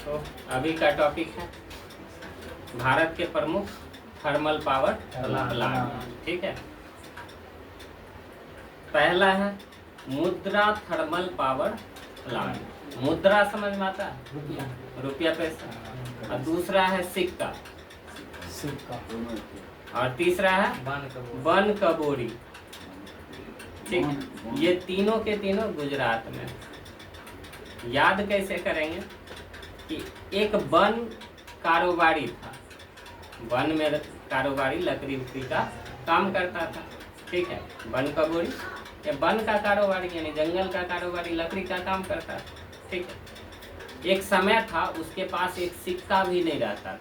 तो अभी का टॉपिक है भारत के प्रमुख थर्मल पावर प्लांट। ठीक है, पहला है मुद्रा थर्मल पावर प्लांट। मुद्रा समझ में आता है, रुपया पैसा। और दूसरा है सिक्का, और तीसरा है बन कबोरी। ठीक, ये तीनों के तीनों गुजरात में। याद कैसे करेंगे कि एक वन कारोबारी था, वन में कारोबारी लकड़ी उकड़ी का काम करता था। ठीक है, वन कबोरी या वन का कारोबारी यानी जंगल का कारोबारी लकड़ी का काम करता था। ठीक है, एक समय था उसके पास एक सिक्का भी नहीं रहता था।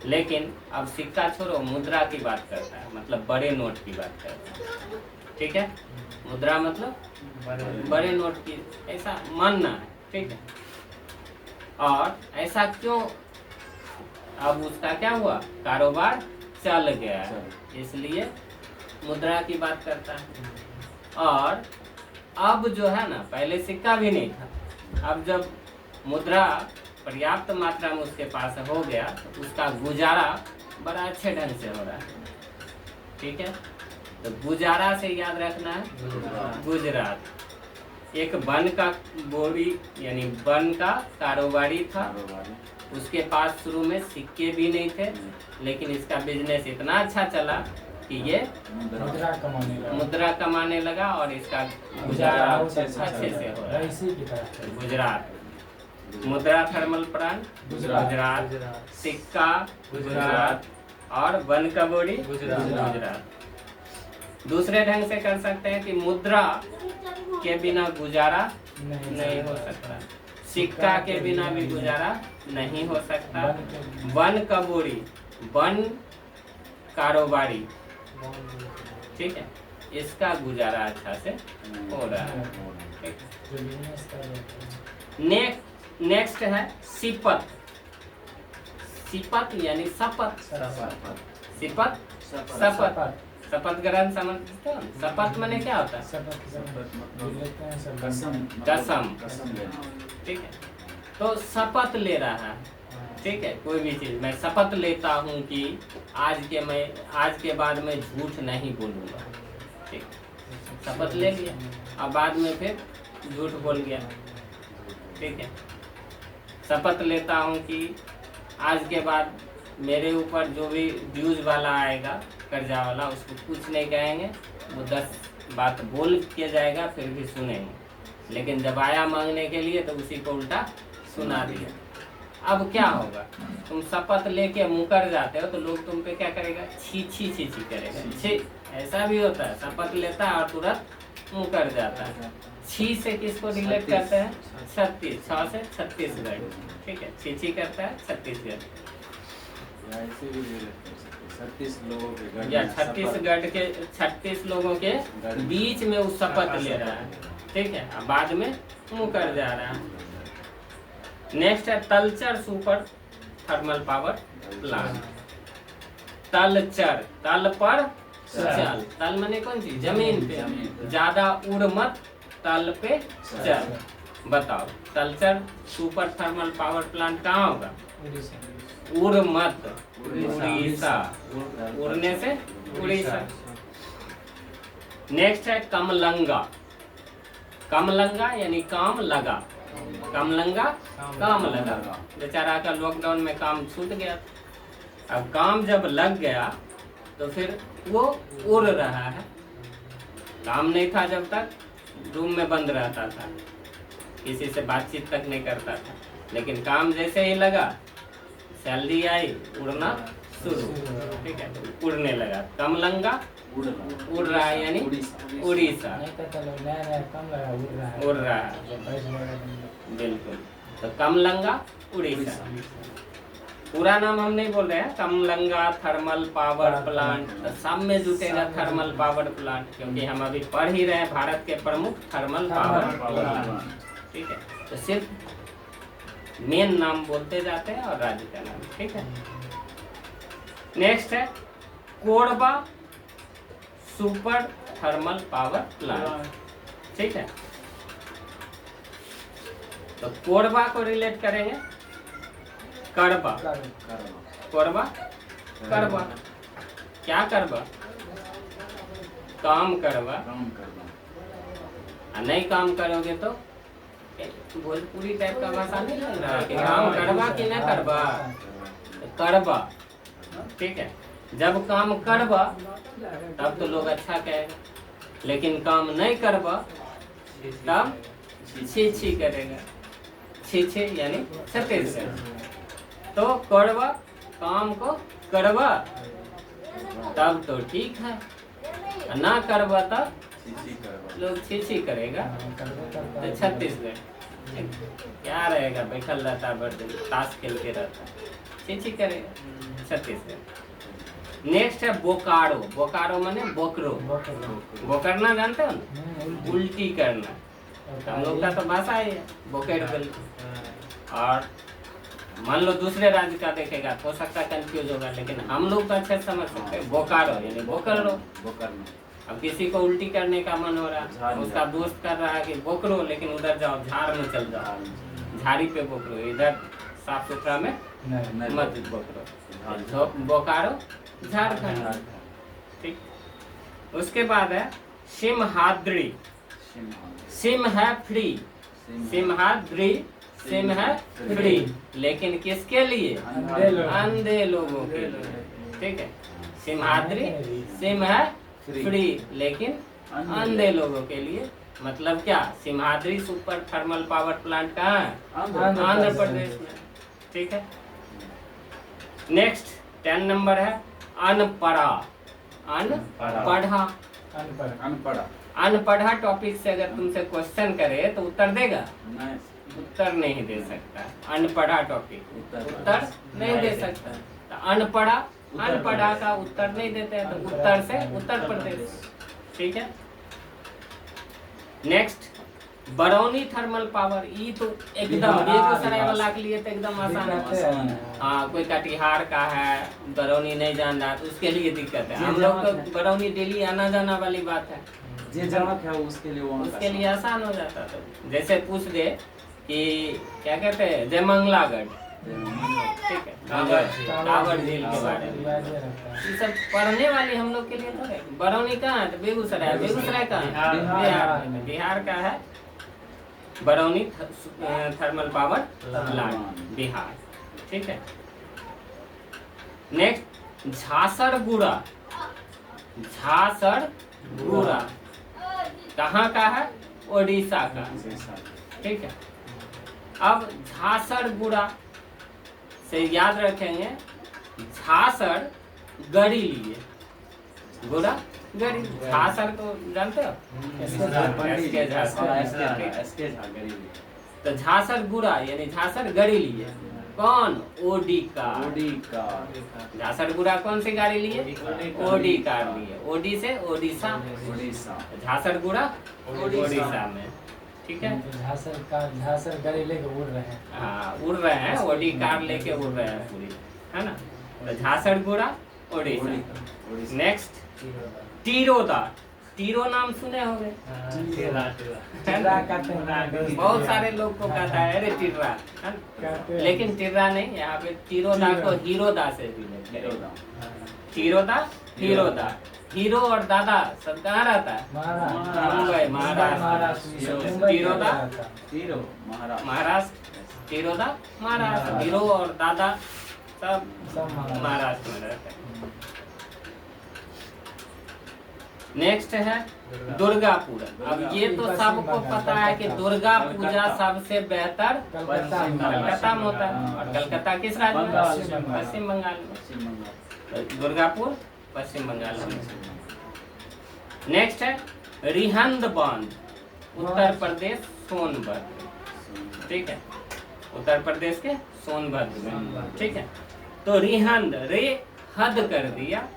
लेकिन अब सिक्का छोड़ो, मुद्रा की बात करता है, मतलब बड़े नोट की बात करता है। ठीक है, मुद्रा मतलब बड़े नोट की, ऐसा मानना है। ठीक है, और ऐसा क्यों, अब उसका क्या हुआ, कारोबार चल गया है, इसलिए मुद्रा की बात करता है। और अब जो है ना, पहले सिक्का भी नहीं था, अब जब मुद्रा पर्याप्त मात्रा में उसके पास हो गया तो उसका गुजारा बड़ा अच्छे ढंग से हो रहा है। ठीक है, तो गुजारा से याद रखना है गुजरात। एक वन का बोरी यानी वन का कारोबारी था, उसके पास शुरू में सिक्के भी नहीं थे, लेकिन इसका बिजनेस इतना अच्छा चला कि ये मुद्रा कमाने लगा और इसका गुजारा अच्छे से हो रहा है। गुजरात मुद्रा थर्मल प्लांट गुजरात, सिक्का गुजरात और वन कबोरी गुजरात। दूसरे ढंग से कर सकते हैं कि मुद्रा के बिना गुजारा नहीं हो सकता, सिक्का के बिना भी गुजारा नहीं हो सकता, वन कबोरी वन कारोबारी, ठीक है, इसका गुजारा अच्छा से हो रहा है। नेक्स्ट है सिपत। सिपत यानी शपथ, सिपत शपथ, शपथ ग्रहण समझते हो। शपथ माने क्या होता है, कसम। ठीक है, तो शपथ ले रहा है। ठीक है, कोई भी चीज, मैं शपथ लेता हूँ कि आज के बाद मैं झूठ नहीं बोलूँगा। ठीक, शपथ ले लिया, अब बाद में फिर झूठ बोल गया। ठीक है, शपथ लेता हूँ कि आज के बाद मेरे ऊपर जो भी ड्यूज वाला आएगा, कर्जा वाला, उसको कुछ नहीं कहेंगे, वो 10 बात बोल के जाएगा फिर भी सुनेंगे, लेकिन जब आया मांगने के लिए तो उसी को उल्टा सुना दिया। अब क्या होगा, तुम शपथ लेके मुकर जाते हो तो लोग तुम पे क्या करेगा, छी छी छी छी करेगा। छी, ऐसा भी होता है, शपथ लेता है और तुरंत मुकर जाता है। छी से किसको रिलेट करते हैं, 36, 6 से छत्तीसगढ़। ठीक है, छी छी करता है छत्तीसगढ़, या छत्तीसगढ़ के 36 लोगों के बीच में उस शपथ ले रहा है। ठीक है, अब बाद में मुकर जा रहा है। नेक्स्ट है Talcher super thermal power plant. Talcher, तल पर चल, तल माने कौन चीज, जमीन पे, ज्यादा उड़ मत, तल पे चल। बताओ, Talcher super thermal power plant कहाँ होगा, उड़ मत, उड़ीसा, उड़ने से उड़ीसा। नेक्स्ट है कमलंगा। कमलंगा यानी काम लगा, कमलंगा काम लगा। बेचारा का लॉकडाउन में काम छूट गया, अब काम जब लग गया तो फिर वो उड़ रहा है। काम नहीं था जब तक, रूम में बंद रहता था, किसी से बातचीत तक नहीं करता था, लेकिन काम जैसे ही लगा, सैलरी आई, उड़ना शुरू। ठीक है, तो उड़ने लगा। कमलंगा उड़ रहा है यानी उड़ीसा, उड़ रहा है, बिल्कुल। तो कमलंगा उड़ीसा, पूरा नाम हम नहीं बोल रहे हैं, कमलंगा थर्मल पावर प्लांट, तो सब में जुटेगा थर्मल पावर प्लांट, क्योंकि हम अभी पढ़ ही रहे हैं भारत के प्रमुख थर्मल पावर प्लांट। ठीक है, तो सिर्फ मेन नाम बोलते जाते हैं और राज्य का नाम। ठीक है, नेक्स्ट है Korba super thermal power plant. ठीक है, तो कोरबा को रिलेट करेंगे करबा। कोरबा करबा, क्या करबा? काम करबा। नहीं काम करोगे तो भोजपुरी टाइप का भाषा नहीं लग रहा है कि काम करबा कि नहीं करबा? करबा। ठीक है, जब काम करबा तब तो लोग अच्छा कहेगा, लेकिन काम नहीं करबा तब छी छी करेगा। छी छी यानी छत्तीसगढ़। तो करबा, काम को करबा तब तो ठीक है, ना करबा तब लोग छी छी करेगा। तो छत्तीसगढ़ क्या रहेगा, बैठल रहता है बर्तन ताश खेल के रहता है, छी छी करेगा छत्तीसगढ़। नेक्स्ट है बोकारो। बोकारो माने बोकरो। बोकरना जानते हो ना, उल्टी करना। हम लोग का तो भाषा ही है बोकेर गलती। और मान लो दूसरे राज्य का देखेगा तो हो सकता है कंफ्यूज होगा, लेकिन हम लोग तो अच्छे समझ सकते हैं। बोकारो यानी बोकर लो। अब किसी को उल्टी करने का मन हो रहा है, उसका दोस्त कर रहा है कि बोकरो, लेकिन उधर जाओ झाड़ में चल जाओ, झाड़ी पे बोकरो, इधर साफ सुथरा में मत बोकरो। बोकारो झारखंड। ठीक, उसके बाद है सिमहाद्री। सिम है फ्री, सिमहाद्री सिम है फ्री, लेकिन किसके लिए? अंधे लोगों के लिए। ठीक है, सिमहाद्री सिम है फ्री, लेकिन अंधे लोगों के लिए। मतलब क्या? Simhadri super thermal power plant कहाँ है? आंध्र प्रदेश में। ठीक है, नेक्स्ट 10 नंबर है अनपढ़ा। अनपढ़ा, अनपढ़ा टॉपिक से अगर तुमसे क्वेश्चन करे तो उत्तर देगा? उत्तर नहीं दे सकता। अनपढ़ा टॉपिक उत्तर नहीं दे सकता। तो अनपढ़ा, अनपढ़ा का उत्तर नहीं देते हैं, तो उत्तर से उत्तर प्रदेश। ठीक है, नेक्स्ट बरौनी थर्मल पावर। ये तो एकदम बेगूसराय वाला के लिए तो एकदम आसान है। हाँ, कोई कटिहार का है, बरौनी नहीं जान रहा तो उसके लिए दिक्कत है। हम लोग तो बरौनी डेली आना जाना वाली बात है, है उसके लिए आसान हो जाता। तो जैसे पूछ दे कि क्या कहते हैं जयमंगलागढ़, ठीक है, कांवड़ झील के बारे में, ये सब पढ़ने वाली हम लोग के लिए तो है। बरौनी कहाँ है? तो बेगूसराय। बेगूसराय कहाँ है? बिहार में। बिहार का है Barauni thermal power plant, Bihar. ठीक है, नेक्स्ट झासड़गुड़ा। झासड़गुड़ा कहाँ का है? ओडिशा का। ठीक है, अब झासड़गुड़ा से याद रखेंगे, झासड़ गड़ी लिए, गुड़ा गड़ी। झासड़ तो जानते हो? तो झासड़ गुड़ा यानी झासड़ गड़ी लिए। कौन? OD car. झासड़ गुड़ा कौन सी गाड़ी लिए? ओडी कार लिए। ओडी से ओडिशा, झासड़ गुड़ा ओडिशा में। ठीक है, झासड़ गाड़ी लेके उड़ रहे हैं। हाँ, उड़ रहे हैं, ओडी कार लेके उड़ रहे हैं पूरी, है ना। तो झासड़ गुड़ा ओडिशा। नेक्स्ट टिरोदा। टिरो नाम सुने होंगे, बहुत सारे लोग को कहता है अरे टिर्रा, लेकिन टिर्रा नहीं, यहाँ पे टिरोदा को हीरोदा से भी लेते। टिरोदा, हीरोदा। हीरो और दादा सब कहाँ रहता है? मुंबई, महाराष्ट्र। टिरोदा महाराष्ट्र, टिरोदा महाराष्ट्र। हीरो और दादा सब महाराष्ट्र में रहते हैं। नेक्स्ट है दुर्गा पूजा। अब ये तो सबको पता है कि दुर्गा पूजा सबसे बेहतर कलकत्ता में होता है। और कलकत्ता किस राज्य में? पश्चिम बंगाल में। दुर्गापुर पश्चिम बंगाल में। नेक्स्ट है रिहंद बांध, उत्तर प्रदेश सोनभद्र। ठीक है, उत्तर प्रदेश के सोनभद्र में। ठीक है, तो रिहंद, रे हद कर दिया,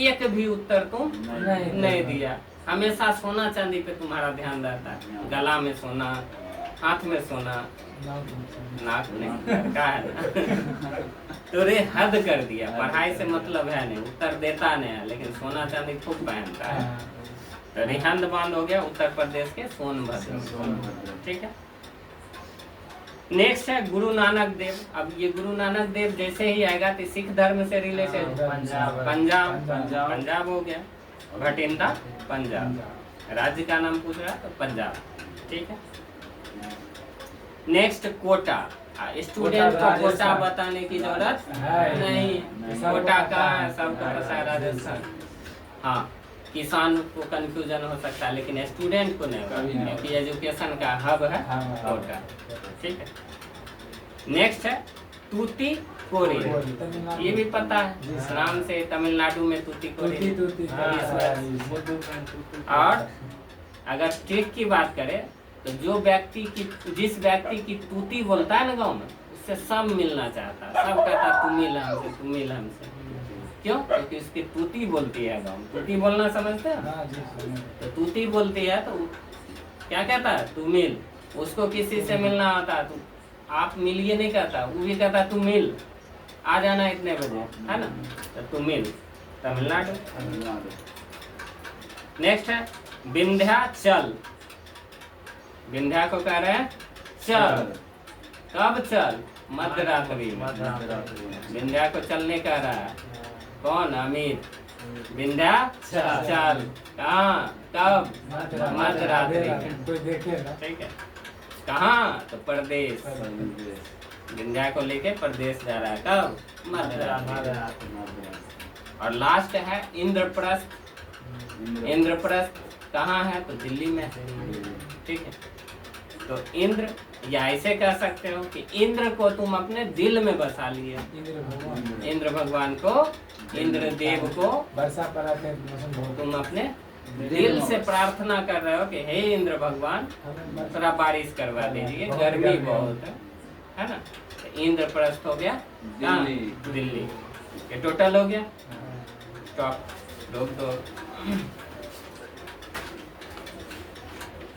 एक भी उत्तर तुम नहीं दिया। हमेशा सोना चांदी पे तुम्हारा ध्यान रहता है, गला में सोना, हाथ में सोना, नाक नाक नहीं का है ना। तो रे हद कर दिया, पढ़ाई से मतलब है नहीं, उत्तर देता नहीं है, लेकिन सोना चांदी खूब पहनता है। तो रिहंद बांध हो गया उत्तर प्रदेश के सोनभद्र। ठीक है। नेक्स्ट है गुरु नानक देव। अब ये गुरु नानक देव जैसे ही आएगा तो सिख धर्म से रिलेटेड, पंजाब हो गया, भटिंडा पंजाब, राज्य का नाम पूछ रहा है तो पंजाब। ठीक है। नेक्स्ट कोटा। स्टूडेंट को कोटा बताने की जरूरत नहीं, कोटा का सबका पता है राजस्थान। हाँ, किसान को कंफ्यूजन हो सकता है लेकिन स्टूडेंट को नहीं होगा, क्योंकि एजुकेशन का हब है कोटा। ठीक है। नेक्स्ट है तूती कोरी। ये भी पता है, इस नाम से तमिलनाडु में तूती कोरी। और अगर ट्रिक की बात करें तो जिस व्यक्ति की तूती बोलता है ना गाँव में, उससे सब मिलना चाहता है, सब कहता है तू मिल हमसे, तू मिल हमसे। क्यों? क्योंकि उसकी तूती बोलती है गाँव में। तूती बोलना समझते हैं? तो तूती बोलती है तो क्या कहता है? तू मिल। उसको किसी से मिलना होता है तो आप मिलिए नहीं कहता, वो भी कहता तू मिल, आ जाना इतने बजे, है ना। तो तू मिल, तमिलनाडु। नेक्स्ट है विंध्याचल। विंध्या को कह रहे हैं चल। कब चल? मध्य रात्रि। विंध्या को चलने कह रहा है कौन? अमित। विंध्या चल कहाँ? कब? मध्य रात्रि। ठीक है। कहाँ? तो प्रदेश। विंध्या को लेके प्रदेश जा रहा है, कब? मध्य रात्रि। और लास्ट है इंद्रप्रस्थ। इंद्रप्रस्थ कहाँ है? तो दिल्ली में। ठीक है। तो इंद्र, या ऐसे कह सकते हो कि इंद्र को तुम अपने दिल में बसा लिए। इंद्र भगवान को, इंद्र देव को तुम अपने दिल से प्रार्थना कर रहे हो कि हे इंद्र भगवान थोड़ा बारिश करवा दीजिए, गर्मी बहुत है ना। तो इंद्रप्रस्थ हो गया दिल्ली। ये टोटल हो गया। स्टॉप, रोक दो।